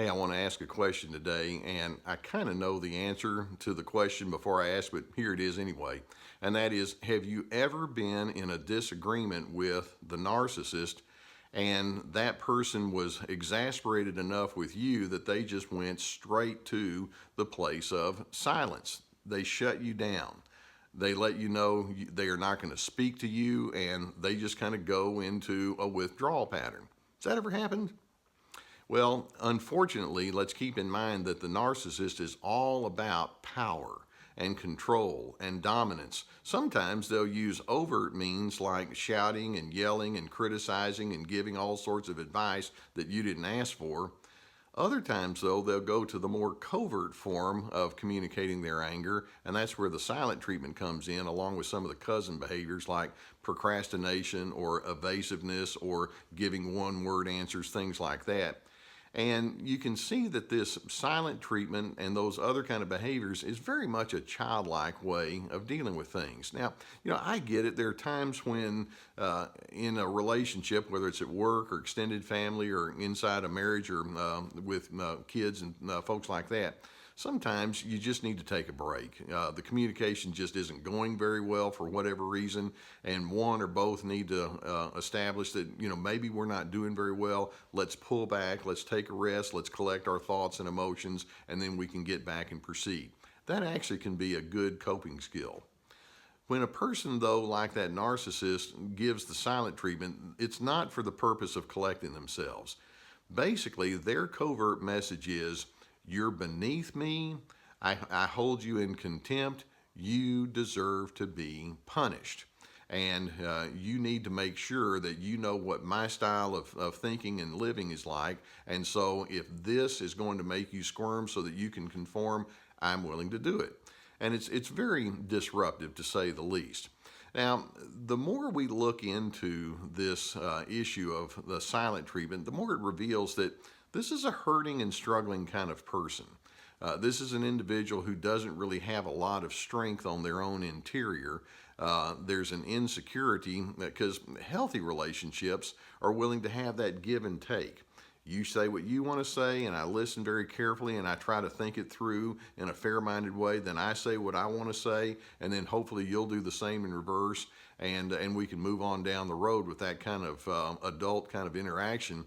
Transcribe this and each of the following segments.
Hey, I want to ask a question today, and I kind of know the answer to the question before I ask, but here it is anyway. And that is, have you ever been in a disagreement with the narcissist, and that person was exasperated enough with you that they just went straight to the place of silence? They shut you down. They let you know they are not going to speak to you, and they just kind of go into a withdrawal pattern. Has that ever happened? Well, unfortunately, let's keep in mind that the narcissist is all about power and control and dominance. Sometimes they'll use overt means like shouting and yelling and criticizing and giving all sorts of advice that you didn't ask for. Other times, though, they'll go to the more covert form of communicating their anger, and that's where the silent treatment comes in, along with some of the cousin behaviors like procrastination or evasiveness or giving one-word answers, things like that. And you can see that this silent treatment and those other kind of behaviors is very much a childlike way of dealing with things. Now, I get it. There are times when in a relationship, whether it's at work or extended family or inside a marriage or with kids and folks like that, sometimes you just need to take a break. The communication just isn't going very well for whatever reason, and one or both need to establish that, maybe we're not doing very well. Let's pull back, let's take a rest, let's collect our thoughts and emotions, and then we can get back and proceed. That actually can be a good coping skill. When a person, though, like that narcissist gives the silent treatment, it's not for the purpose of collecting themselves. Basically, their covert message is, you're beneath me. I hold you in contempt. You deserve to be punished. And you need to make sure that you know what my style of thinking and living is like. And so if this is going to make you squirm so that you can conform, I'm willing to do it. And it's very disruptive, to say the least. Now, the more we look into this issue of the silent treatment, the more it reveals that this is a hurting and struggling kind of person. This is an individual who doesn't really have a lot of strength on their own interior. There's an insecurity because healthy relationships are willing to have that give and take. You say what you want to say, and I listen very carefully, and I try to think it through in a fair-minded way. Then I say what I want to say, and then hopefully you'll do the same in reverse, and we can move on down the road with that kind of adult kind of interaction.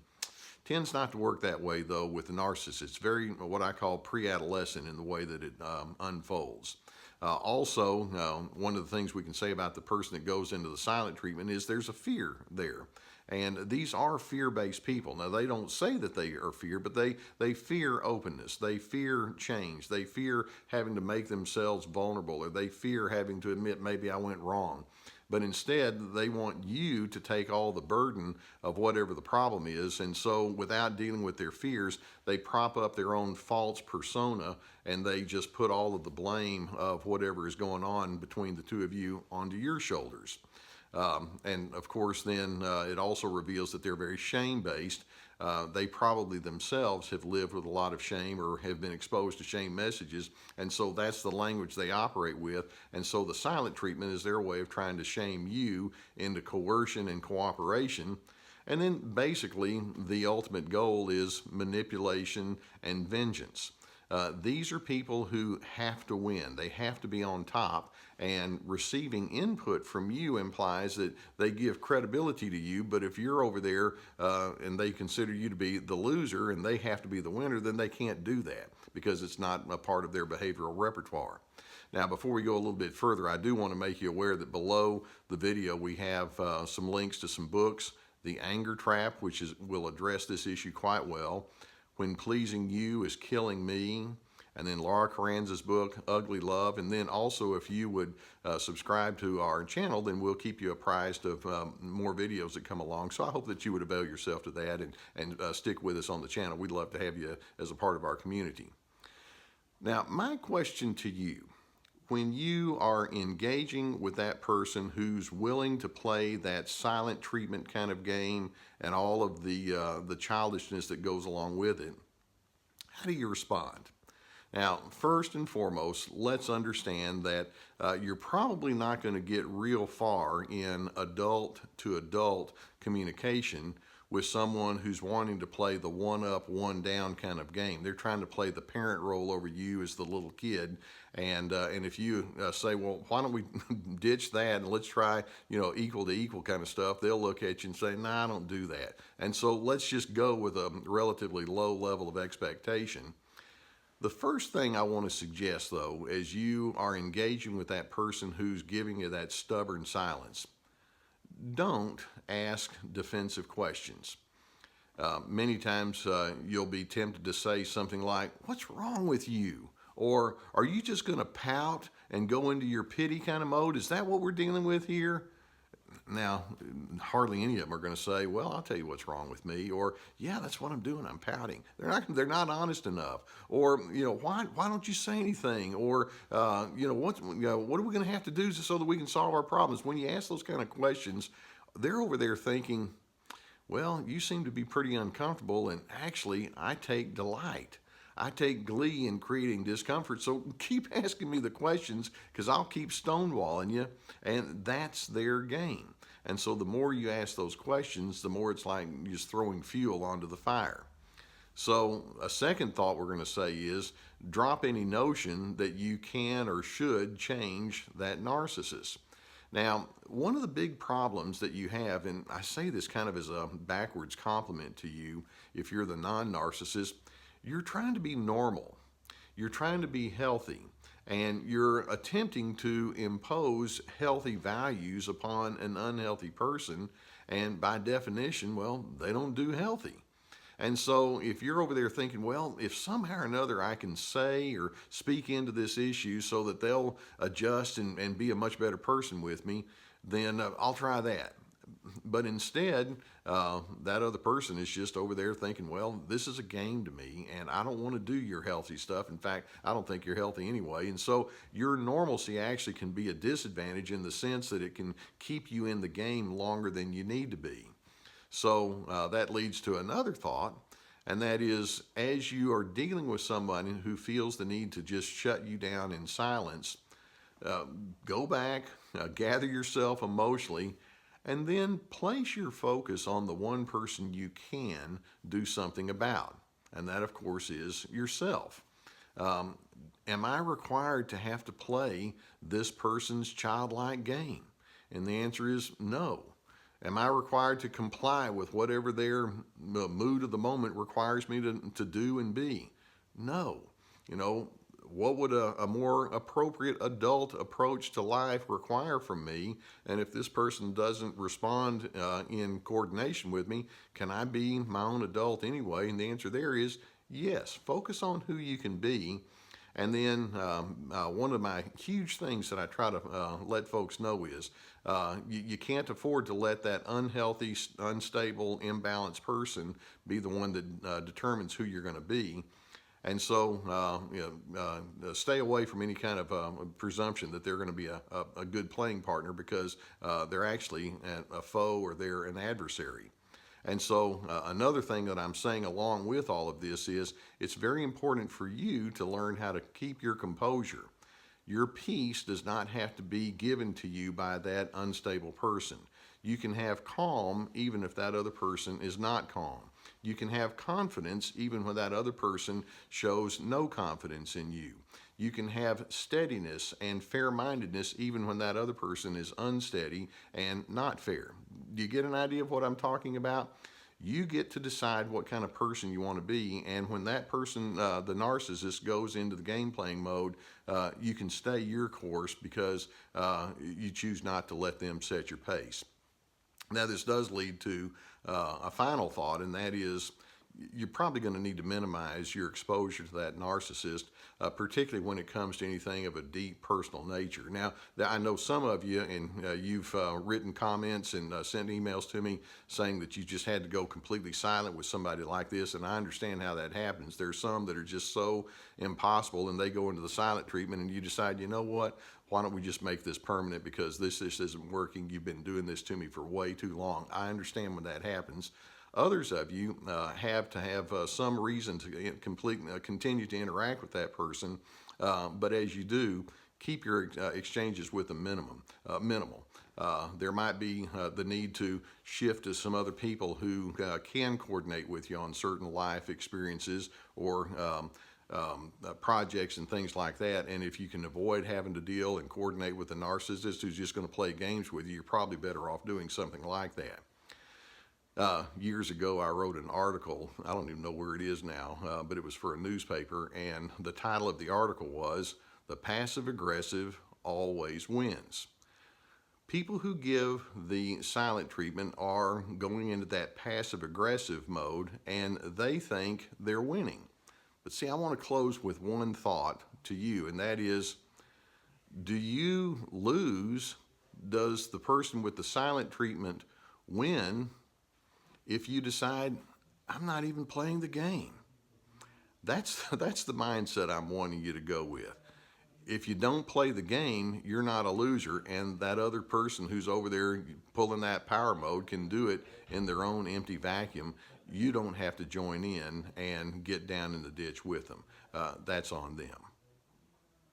Tends not to work that way, though, with the narcissist. It's very what I call pre-adolescent in the way that it unfolds. Also, one of the things we can say about the person that goes into the silent treatment is there's a fear there. And these are fear-based people. Now, they don't say that they are fear, but they fear openness. They fear change. They fear having to make themselves vulnerable, or they fear having to admit, maybe I went wrong. But instead, they want you to take all the burden of whatever the problem is. And so without dealing with their fears, they prop up their own false persona, and they just put all of the blame of whatever is going on between the two of you onto your shoulders. And of course, then it also reveals that they're very shame-based. They probably themselves have lived with a lot of shame or have been exposed to shame messages, and so that's the language they operate with. And so the silent treatment is their way of trying to shame you into coercion and cooperation. And then basically the ultimate goal is manipulation and vengeance. These are people who have to win. They have to be on top, and receiving input from you implies that they give credibility to you. But if you're over there and they consider you to be the loser and they have to be the winner, then they can't do that because it's not a part of their behavioral repertoire. Now, before we go a little bit further, I do want to make you aware that below the video we have some links to some books. The Anger Trap, which will address this issue quite well. When Pleasing You is Killing Me, and then Laura Carranza's book, Ugly Love. And then also, if you would subscribe to our channel, then we'll keep you apprised of more videos that come along. So I hope that you would avail yourself to that and stick with us on the channel. We'd love to have you as a part of our community. Now, my question to you, when you are engaging with that person who's willing to play that silent treatment kind of game and all of the childishness that goes along with it, how do you respond? Now, first and foremost, let's understand that you're probably not going to get real far in adult-to-adult communication with someone who's wanting to play the one up, one down kind of game. They're trying to play the parent role over you as the little kid. And if you say, well, why don't we ditch that and let's try, equal to equal kind of stuff, they'll look at you and say, nah, I don't do that. And so let's just go with a relatively low level of expectation. The first thing I want to suggest, though, as you are engaging with that person who's giving you that stubborn silence, don't ask defensive questions. Many times you'll be tempted to say something like, what's wrong with you? Or are you just going to pout and go into your pity kind of mode? Is that what we're dealing with here? Now, hardly any of them are going to say, well, I'll tell you what's wrong with me. Or, yeah, that's what I'm doing. I'm pouting. They're not honest enough. Or, why don't you say anything? Or, what are we going to have to do so that we can solve our problems? When you ask those kind of questions, they're over there thinking, well, you seem to be pretty uncomfortable, and actually, I take delight. I take glee in creating discomfort, so keep asking me the questions because I'll keep stonewalling you, and that's their game. And so the more you ask those questions, the more it's like just throwing fuel onto the fire. So a second thought we're going to say is drop any notion that you can or should change that narcissist. Now, one of the big problems that you have, and I say this kind of as a backwards compliment to you if you're the non-narcissist, you're trying to be normal, you're trying to be healthy, and you're attempting to impose healthy values upon an unhealthy person, and by definition, well, they don't do healthy. And so if you're over there thinking, well, if somehow or another I can say or speak into this issue so that they'll adjust and be a much better person with me, then I'll try that. But instead, that other person is just over there thinking, well, this is a game to me, and I don't want to do your healthy stuff. In fact, I don't think you're healthy anyway. And so your normalcy actually can be a disadvantage in the sense that it can keep you in the game longer than you need to be. So that leads to another thought, and that is, as you are dealing with somebody who feels the need to just shut you down in silence, go back, gather yourself emotionally, and then place your focus on the one person you can do something about. And that, of course, is yourself. Am I required to have to play this person's childlike game? And the answer is no. Am I required to comply with whatever their mood of the moment requires me to do and be? No. What would a more appropriate adult approach to life require from me? And if this person doesn't respond in coordination with me, can I be my own adult anyway? And the answer there is yes. Focus on who you can be. And then one of my huge things that I try to let folks know is you can't afford to let that unhealthy, unstable, imbalanced person be the one that determines who you're going to be. And so, stay away from any kind of presumption that they're going to be a good playing partner because they're actually a foe or they're an adversary. And so another thing that I'm saying along with all of this is it's very important for you to learn how to keep your composure. Your peace does not have to be given to you by that unstable person. You can have calm even if that other person is not calm. You can have confidence even when that other person shows no confidence in you. You can have steadiness and fair-mindedness even when that other person is unsteady and not fair. Do you get an idea of what I'm talking about? You get to decide what kind of person you want to be, and when that person, the narcissist, goes into the game-playing mode, you can stay your course because you choose not to let them set your pace. Now, this does lead to a final thought, and that is you're probably going to need to minimize your exposure to that narcissist, particularly when it comes to anything of a deep personal nature. Now, I know some of you, and you've written comments and sent emails to me saying that you just had to go completely silent with somebody like this, and I understand how that happens. There's some that are just so impossible, and they go into the silent treatment, and you decide, you know what? Why don't we just make this permanent because this isn't working. You've been doing this to me for way too long. I understand when that happens. Others of you have to have some reason to continue to interact with that person, but as you do, keep your exchanges with them minimal. There might be the need to shift to some other people who can coordinate with you on certain life experiences or projects and things like that. And if you can avoid having to deal and coordinate with a narcissist who's just going to play games with you, you're probably better off doing something like that. Years ago, I wrote an article, I don't even know where it is now, but it was for a newspaper, and the title of the article was, "The Passive Aggressive Always Wins." People who give the silent treatment are going into that passive aggressive mode, and they think they're winning. But see, I want to close with one thought to you, and that is, do you lose? Does the person with the silent treatment win if you decide, I'm not even playing the game? That's the mindset I'm wanting you to go with. If you don't play the game, you're not a loser, and that other person who's over there pulling that power mode can do it in their own empty vacuum. You don't have to join in and get down in the ditch with them. That's on them.